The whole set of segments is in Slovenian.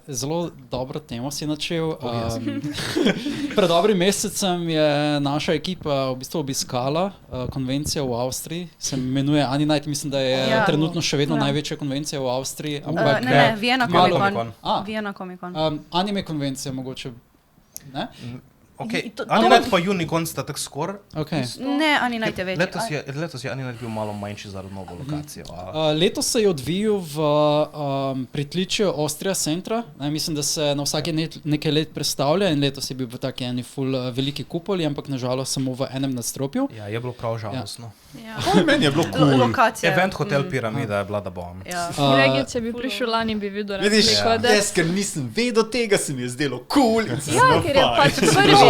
Zelo dobro temo si načel. Pred dobrim mesecem je naša ekipa v bistvu obiskala konvencijo v Avstriji, se imenuje Aninite, mislim, da je trenutno še vedno največja konvencija v Avstriji. Ne, Vienna Comic Con. Anime konvencija mogoče, ne? Okay. Aninite pa Unicorn sta tako skor. Okay. Ne, Aninite je večji. Letos je Aninite bil malo manjši zaradi novo lokacijo. Letos se je odvijal v pritličju Austria Centra. Mislim, da se na vsake nekaj let predstavlja in letos je bil v taki eni veliki kupoli, ampak nažalost samo v enem nadstropju. Ja, je bilo prav žalostno. Meni je bilo cool. Lokacija. Event Hotel Piramida je bila da bom. Gregi, če bi prišel lani, bi videl razliko. Vidiš, ker nisem vedel tega, se mi je zdelo cool. Ker je pač prvi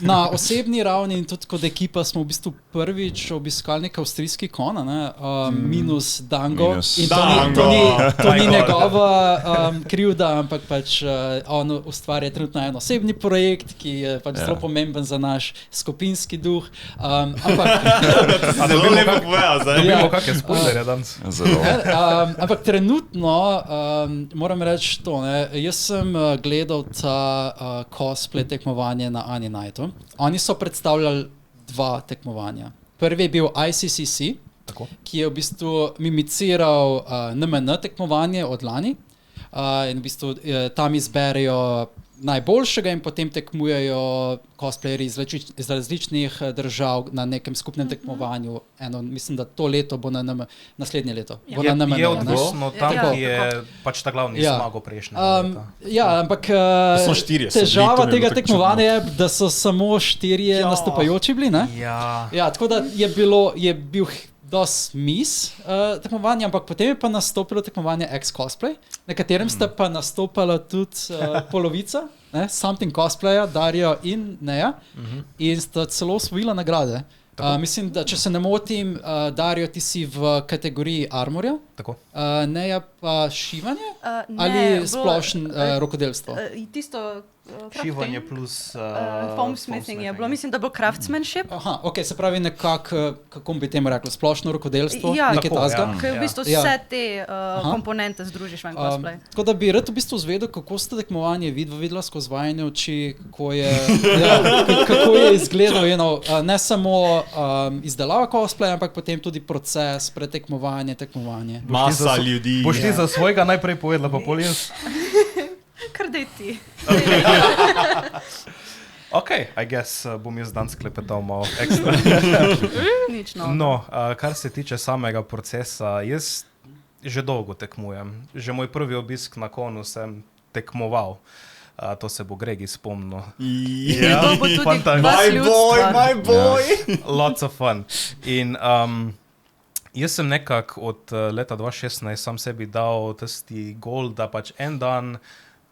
na osebni ravni in tudi kot ekipa smo v bistvu prvič obiskali nek avstrijski kon, minus Dango. To ni njegova krivda, ampak pač on ustvarja trenutno en osebni projekt, ki je pač zelo pomemben za naš skupinski duh. Zelo lepo povedal, zdaj. Ne vemo, kak je spoiler danes. Ampak trenutno moram reči to, jaz sem gledal ta cosplay tekmovanje na Aniniteu. Oni so predstavljali 2 tekmovanja. Prvi je bil ICCC, ki je v bistvu mimiciral NMN tekmovanje od lani. In v bistvu tam izberejo najboljšega in potem tekmujejo cosplayeri iz različnih držav na nekem skupnem tekmovanju. Mislim, da to leto bo na naslednje leto. Je odvisno tam, ki je pač ta glavni zmago prejšnje leta. Ja, ampak težava tega tekmovanja je, da so samo 4 nastopajoči bili, ne? Ja, tako da je bil dosti mis tekmovanja, ampak potem je pa nastopilo tekmovanje X-Cosplay, na katerem sta pa nastopala tudi polovica, Something Cosplaya, Dario in Neja, in sta celo osvojila nagrade. Mislim, da če se ne motim, Dario, ti si v kategoriji armorja, Neja pa šivanje ali splošno rokodelstvo? Tisto šivanje plus foam smithing je bilo, mislim, da bo craftsmanship. Aha, ok, se pravi nekako, kako bi temu reklo, splošno rokodelstvo, nekaj tasga. Ker v bistvu vse te komponente združiš v en cosplay. Tako da bi rad v bistvu zvedel, kako ste tekmovanje videla skozi vajine oči, kako je izgledal, ne samo izdelava cosplaya, ampak potem tudi proces, pretekmovanje, tekmovanje. Masa ljudi. Boš ti za svojega najprej povedala, pa pol jaz? Kar daj ti. Ok, I guess bom jaz danes klepetal malo ekstra. Nič novo. No, kar se tiče samega procesa, jaz že dolgo tekmujem. Že moj prvi obisk na konu sem tekmoval. To se bo Gregi spomnil. Ja, to bo tudi my boy. Lots of fun. In jaz sem nekako od leta 2016 sam sebi dal tisti goal, da pač en dan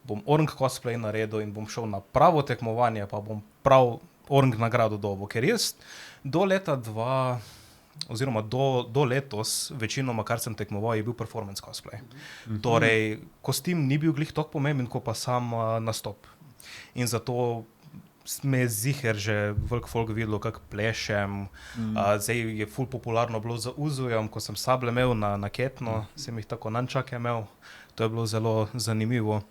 bom Orng cosplay naredil in bom šel na pravo tekmovanje, pa bom prav Orng nagrado dobil. Ker jaz do leta oziroma do letos, večinoma, kar sem tekmoval, je bil performance cosplay. Torej, kostim ni bil glih toliko pomemben, ko pa sam nastop. In zato me je ziher že veliko folk videlo, kako plešem. Zdaj je ful popularno bilo za Uzujem, ko sem sable imel na ketno, sem jih tako nančake imel. To je bilo zelo zanimivo.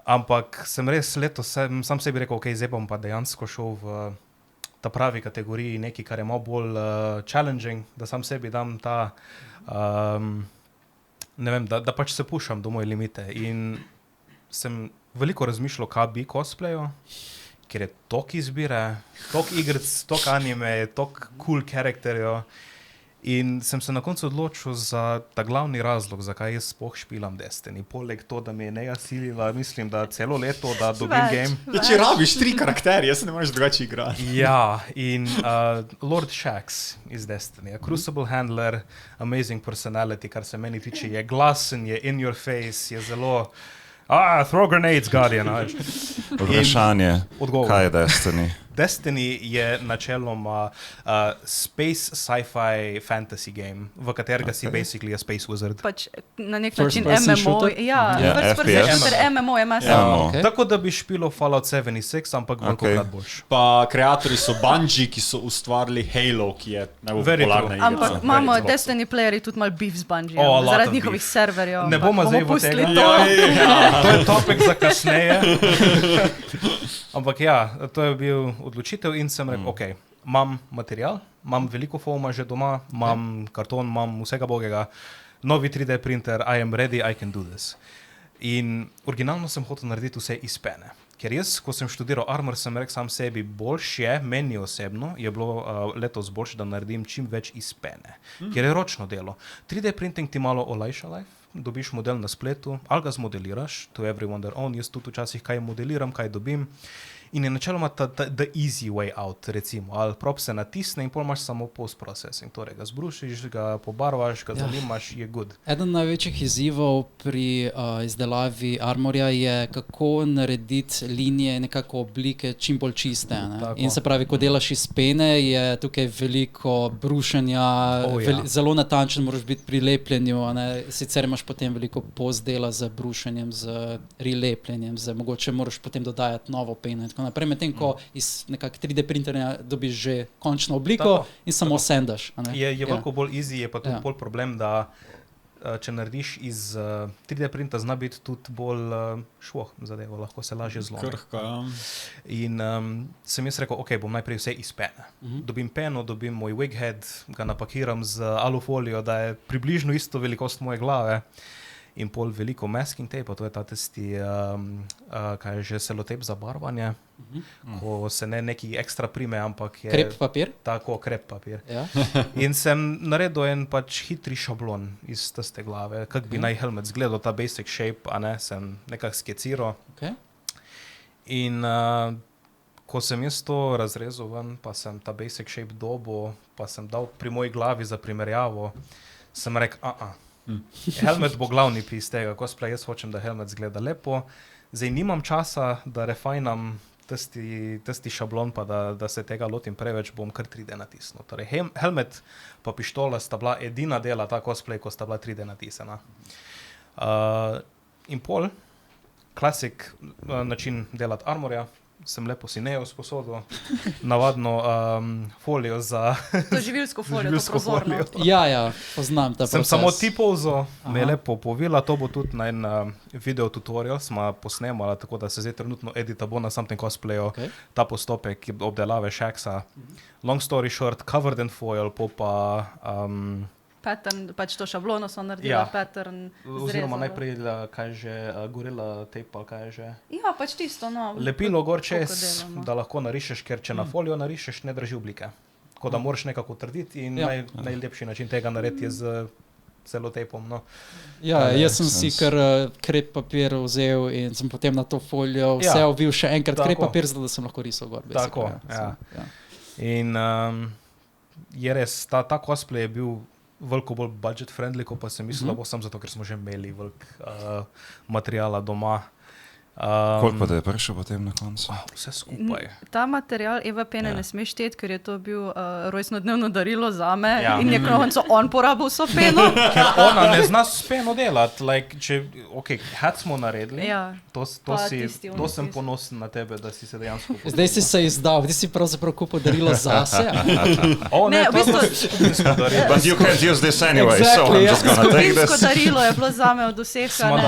Ampak sem res letos sam sebi rekel, ok, zdaj bom pa dejansko šel v ta pravi kategoriji, nekaj, kar je malo bolj challenging, da sam sebi dam ta, ne vem, da pač se pušam do moje limite. In sem veliko razmišljal, kaj bi cosplayo, ker je toliko izbire, toliko igrc, toliko anime, toliko cool karakterjev. In sem se na koncu odločil za ta glavni razlog, zakaj jaz sploh špilam Destiny. Poleg to, da me je Neja silila, mislim, da celo leto, da dobim game. Če rabiš 3 karakterje, se ne moreš drugače igrati. Ja, in Lord Shax iz Destiny, Crucible Handler, amazing personality, kar se meni tiče, je glasen, je in your face, je zelo... throw grenades, Guardian. Vprašanje, kaj je Destiny? Destiny je načeloma space sci-fi fantasy game, v katerega si basically a space wizard. Pač na nek način MMO. First person shooter, MMO je Tako da bi špilo Fallout 76, ampak velikokrat boljš. Pa kreatorji so Bungie, ki so ustvarili Halo, ki je najbolj popularna igra. Ampak imamo Destiny playerji tudi malo beef z Bungie, zaradi njihovih serverjev. Ne bomo zdaj v tega. To je topik za kasneje. Ampak to je bil odločitev in sem rekel, ok, imam material, imam veliko foama že doma, imam karton, imam vsega bogega, novi 3D printer, I am ready, I can do this. In originalno sem hotel narediti vse iz pene. Ker jaz, ko sem študiral Armor, sem rekel sam sebi, boljš je, meni osebno, je bilo letos boljše, da naredim čim več iz pene. Ker je ročno delo. 3D printing ti malo olajša life, dobiš model na spletu, ali ga zmodeliraš, to everyone their own, jaz tudi včasih kaj modeliram, kaj dobim. In je načeloma the easy way out, recimo. Ali prop se natisne in pol imaš samo post-processing. Torej ga zbrušiš, ga pobarvaš, ga zanimaš, je good. Eden največjih izzivov pri izdelavi Armorja je, kako narediti linije, nekako oblike čim bolj čiste. In se pravi, ko delaš iz pene, je tukaj veliko brušenja, zelo natančen moraš biti pri lepljenju. Sicer imaš potem veliko post-dela z brušenjem, z rilepljenjem, mogoče moraš potem dodajati novo peno. Naprej, medtem ko iz nekak 3D printerja dobiš že končno obliko in samo sendaš. Je veliko bolj easy, je pa tudi bolj problem, da če narediš iz 3D printa, zna biti tudi bolj švoh zadevo, lahko se lažje zlomi. In sem jaz rekel, ok, bom najprej vse iz pene. Dobim peno, dobim moj wighead, ga napakiram z alufolijo, da je približno isto velikost moje glave. In pol veliko masking tape, to je ta tisti, kaj je že selotep za barvanje, ko se ne neki ekstra prime, ampak je... Krep papir? Tako, krep papir. In sem naredil en pač hitri šablon iz tiste glave, kak bi naj helmet zgledal, ta basic shape, sem nekak skeciral. In ko sem jaz to razrezal ven, pa sem ta basic shape dobil, pa sem dal pri moji glavi za primerjavo, sem rekel, helmet bo glavni pis tega, cosplay, jaz hočem, da helmet zgleda lepo. Zdaj nimam časa, da refinam tisti šablon, pa da se tega lotim preveč, bom kar 3D natisnil. Torej, helmet pa pištola sta bila edina dela ta cosplay, ko sta bila 3D natisena. In pol, klasik način delati Armorja, sem lepo sineo sposodil, navadno folijo za... To živilsko folijo, to prozorno. Ja, poznam ta proces. Sem samo tipovzo, me lepo povila, to bo tudi na en video tutorial, smo posnemali, tako da se zdaj trenutno edita bo na Something Cosplayu, ta postopek obdelave Shaxa. Long story short, covered in foil, pa... Pattern, pač to šablono so naredila, pattern zrezala. Oziroma najprej, kaj že, gorila tape, ali kaj že. Ja, pač tisto, no. Lepilo gor čez, da lahko narišeš, ker če na folijo narišeš, ne drži oblike. Tako da moraš nekako trditi in najlepši način tega narediti je z celotejpom, no. Ja, jaz sem si kar krep papir vzel in sem potem na to folijo vse ovil še enkrat krep papir, zato da sem lahko risal gor. Tako, In je res, ta cosplay je bil veliko bolj budget friendly, ko pa sem mislil, bo sem zato, ker smo že imeli veliko materijala doma. Koliko pa da je prišel potem na koncu? Vse skupaj. Ta material Eva Pene ne sme šteti, ker je to bil rojstnodnevno darilo zame in je koncu on porabil vso peno. Ker ona ne zna s peno delati. Hat smo naredili, to sem ponosen na tebe, da si se dejansko ponosil. Zdaj si se izdal, ti si pravzaprav kupil darilo zase. Ne, v bistvu... But you can't use this anyway, so I'm just gonna take this. Skupinsko darilo je bilo zame od vseh. Smo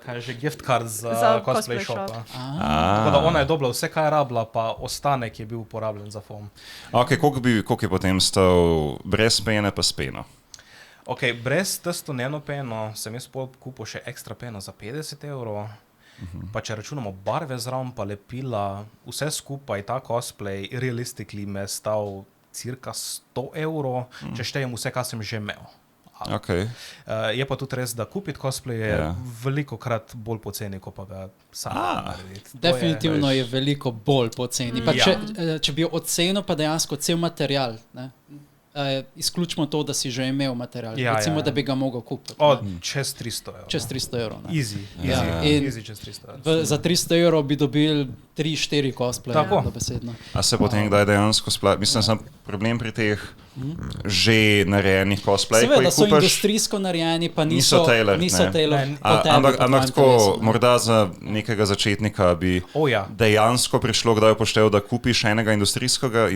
kaj že gift card za cosplay shopa. Tako da ona je dobila vse, kaj je rabila, pa ostanek je bil uporabljen za foam. Ok, koliko je potem stal brez pene pa s peno? Ok, brez testo njeno peno sem jaz kupil še ekstra peno za 50 €. Pa če računamo barve zraven, pa lepila, vse skupaj, ta cosplay, realistically me stal cirka 100 €, če štejem vse, kar sem že imel. Je pa tudi res, da kupiti cosplay je veliko krat bolj poceni, ko pa ga sam narediti. Definitivno je veliko bolj poceni. Pa če bi ocenil pa dejansko cel material, izključimo to, da si že imel material. Recimo, da bi ga mogel kupiti. Čez 300 €. Čez 300 €. Easy čez 300 €. Za 300 € bi dobil 3-4 cosplaye, Tako. dobesedno. A se potem kdaj dejansko splavi? Mislim, sem problem pri teh že narejenih cosplayih, ko Seveda jih so kupaš, industrijsko narejeni, pa niso tailored, niso ne. tailored Ne. po tebi, Ampak po tvojem tako, telesu, ne. morda za nekega začetnika bi Ja. dejansko prišlo kdaj upoštev, da kupiš enega industrijskega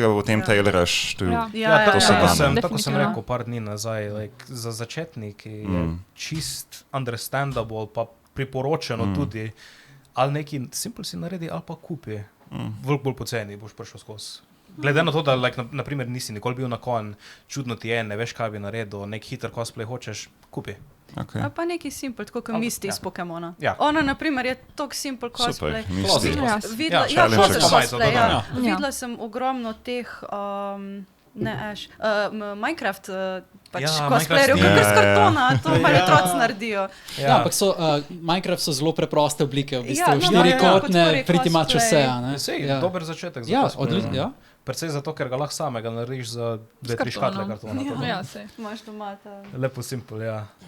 pa potem tailораš. Ja, to se da. tako sem Definitivno. rekel par dni nazaj. Like, za začetnike je čist understandable, pa priporočeno tudi. Ali neki simpel si naredi, ali pa kupi. Veliko bolj poceni boš prišel skozi. Glede na to, da like, naprimer nisi nikoli bil na konj, čudno ti je, ne veš, kaj bi naredil, nek hiter cosplay hočeš, kupi. Okay. Ali pa neki simpel, tako kot Misty iz Pokemona. Ja. Ona, na primer, je tok simpel cosplay. Super, Misty. Ja, Videla, Ja, ja, challenge cosplay, ja. Ja. Videla sem ogromno teh, Minecraft pač Ja, cosplayerjev, Minecraft, kakor ja, z kartona, to mali otroci naredijo. Ja, ampak so, Minecraft so zelo preproste oblike, v bistvu, Ja, no, štirikotne, ja, pretty much cosplay. vse, ne. Sej, Ja. dober začetek za Ja, cosplay. odlično, ja. Predvsej zato, ker ga lahko samega narediš za 2-3 škatle kartona. to da. Ja, sej. Imaš doma ta. Lepo simpel, ja.